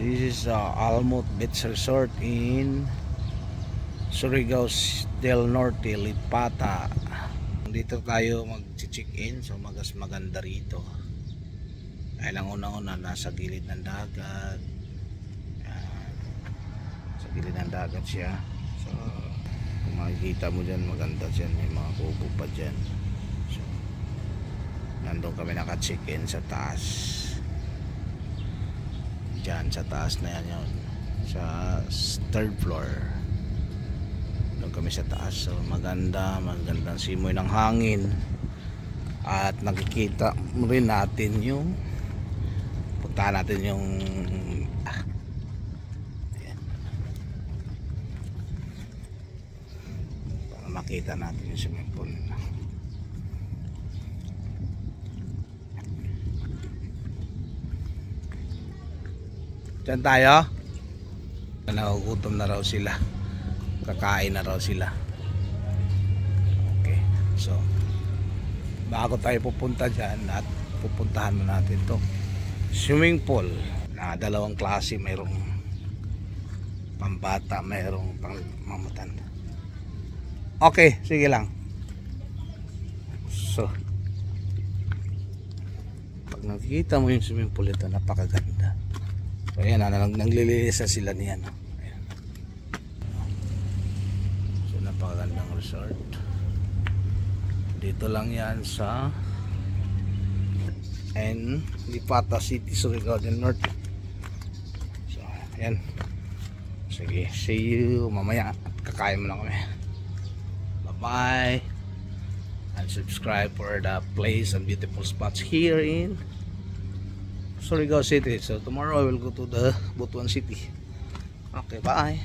This is Almut Beach Resort in Surigao del Norte, Lipata. Dito tayo mag-check-in, so maganda rito. Ay lang una-una nasa gilid ng dagat. Yan. Sa gilid ng dagat siya. So kung makikita mo dyan, maganda dyan, may mga kubo pa dyan. So nandun kami naka-check-in sa taas. Dyan sa taas na yan yun, sa third floor. Doon kami sa taas. So magandang simoy ng hangin. At nakikita rin natin yung punta natin yung ayan, para makita natin yung swimming pool. Diyan tayo. Nagugutom na raw sila. Kakain na raw sila. Okay. So bago tayo pupunta dyan, at pupuntahan mo natin to swimming pool na dalawang klase. Mayroong pambata, mayroong pang mamatanda. Okay, sige lang. So pag nakikita mo yung swimming pool ito, napakaganda. So ayan, naglilinis na sila niyan. Ayan. So napakagandang resort. Dito lang yan sa Lipata City, Surigao del Norte. So ayan. Sige, see you mamaya. Kakain mo lang kami. Bye bye. And subscribe for the place and beautiful spots here in Surigao City. So tomorrow I will go to the Butuan City. Okay, bye.